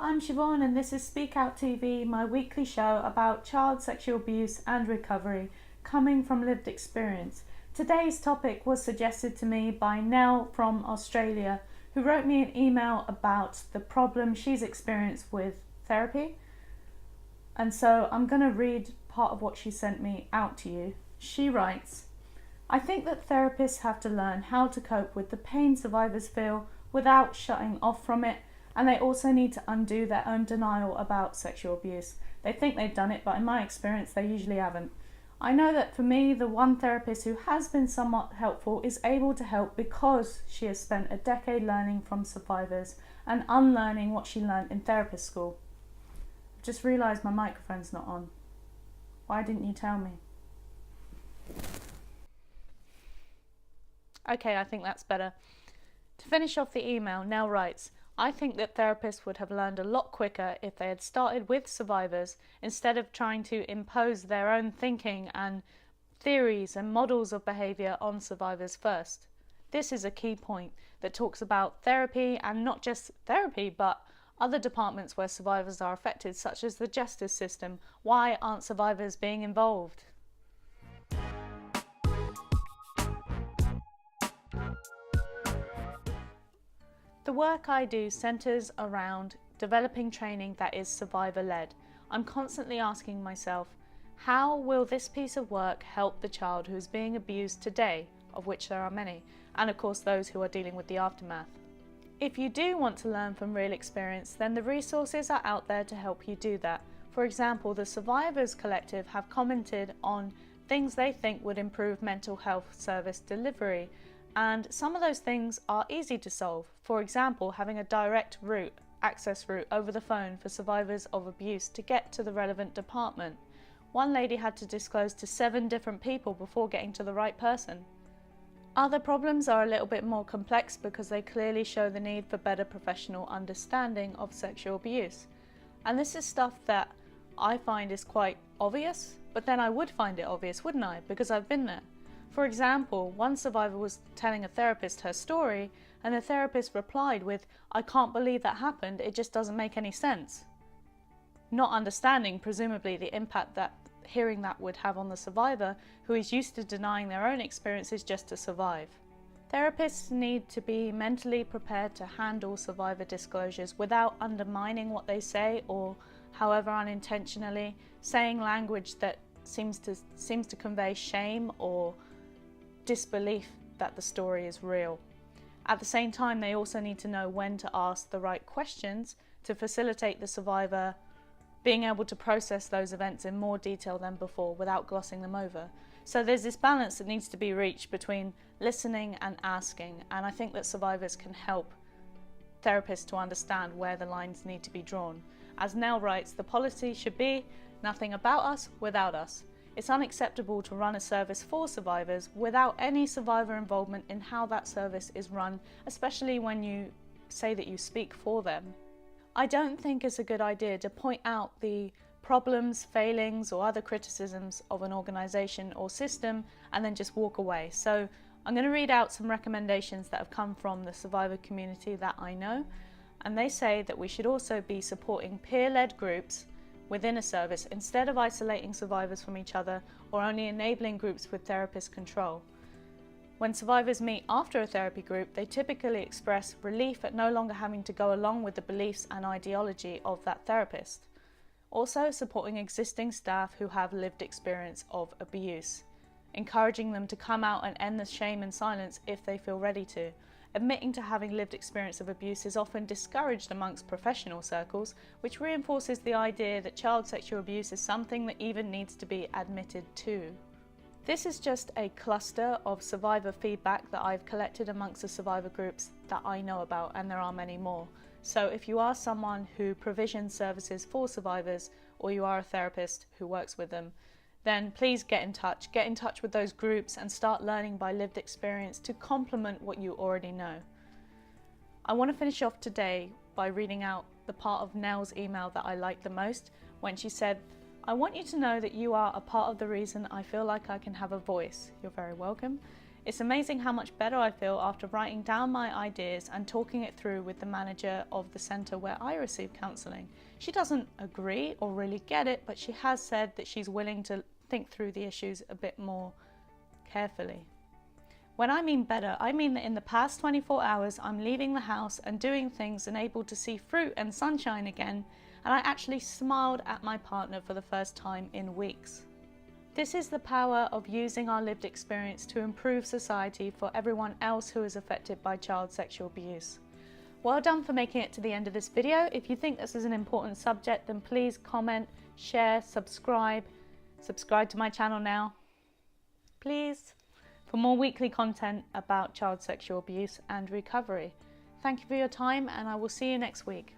I'm Siobhan and this is Speak Out TV, my weekly show about child sexual abuse and recovery, coming from lived experience. Today's topic was suggested to me by Nell from Australia, who wrote me an email about the problem she's experienced with therapy. And so I'm going to read part of what she sent me out to you. She writes, I think that therapists have to learn how to cope with the pain survivors feel without shutting off from it. And they also need to undo their own denial about sexual abuse. They think they've done it, but in my experience, they usually haven't. I know that for me, the one therapist who has been somewhat helpful is able to help because she has spent a decade learning from survivors and unlearning what she learned in therapist school. Just realised my microphone's not on. Why didn't you tell me? Okay, I think that's better. To finish off the email, Nell writes, I think that therapists would have learned a lot quicker if they had started with survivors instead of trying to impose their own thinking and theories and models of behaviour on survivors first. This is a key point that talks about therapy, and not just therapy but other departments where survivors are affected, such as the justice system. Why aren't survivors being involved? The work I do centres around developing training that is survivor-led. I'm constantly asking myself, how will this piece of work help the child who is being abused today, of which there are many, and of course those who are dealing with the aftermath? If you do want to learn from real experience, then the resources are out there to help you do that. For example, the Survivors Collective have commented on things they think would improve mental health service delivery. And some of those things are easy to solve. For example, having a direct access route over the phone for survivors of abuse to get to the relevant department. One lady had to disclose to 7 different people before getting to the right person. Other problems are a little bit more complex because they clearly show the need for better professional understanding of sexual abuse. And this is stuff that I find is quite obvious, but then I would find it obvious, wouldn't I? Because I've been there. For example, one survivor was telling a therapist her story, and the therapist replied with, I can't believe that happened, it just doesn't make any sense. Not understanding, presumably, the impact that hearing that would have on the survivor, who is used to denying their own experiences just to survive. Therapists need to be mentally prepared to handle survivor disclosures without undermining what they say, or, however unintentionally, saying language that seems to convey shame or disbelief that the story is real. At the same time, they also need to know when to ask the right questions to facilitate the survivor being able to process those events in more detail than before without glossing them over. So there's this balance that needs to be reached between listening and asking, and I think that survivors can help therapists to understand where the lines need to be drawn. As Nell writes, the policy should be nothing about us without us. It's unacceptable to run a service for survivors without any survivor involvement in how that service is run, especially when you say that you speak for them. I don't think it's a good idea to point out the problems, failings, or other criticisms of an organisation or system and then just walk away. So I'm going to read out some recommendations that have come from the survivor community that I know, and they say that we should also be supporting peer-led groups within a service instead of isolating survivors from each other or only enabling groups with therapist control. When survivors meet after a therapy group, they typically express relief at no longer having to go along with the beliefs and ideology of that therapist. Also, supporting existing staff who have lived experience of abuse, encouraging them to come out and end the shame and silence if they feel ready to. Admitting to having lived experience of abuse is often discouraged amongst professional circles, which reinforces the idea that child sexual abuse is something that even needs to be admitted to. This is just a cluster of survivor feedback that I've collected amongst the survivor groups that I know about, and there are many more. So if you are someone who provisions services for survivors, or you are a therapist who works with them, then please get in touch. Get in touch with those groups and start learning by lived experience to complement what you already know. I want to finish off today by reading out the part of Nell's email that I liked the most, when she said, I want you to know that you are a part of the reason I feel like I can have a voice. You're very welcome. It's amazing how much better I feel after writing down my ideas and talking it through with the manager of the centre where I receive counselling. She doesn't agree or really get it, but she has said that she's willing to think through the issues a bit more carefully. When I mean better, I mean that in the past 24 hours I'm leaving the house and doing things and able to see fruit and sunshine again, and I actually smiled at my partner for the first time in weeks. This is the power of using our lived experience to improve society for everyone else who is affected by child sexual abuse. Well done for making it to the end of this video. If you think this is an important subject, then please comment, share, subscribe to my channel now, please, for more weekly content about child sexual abuse and recovery. Thank you for your time, and I will see you next week.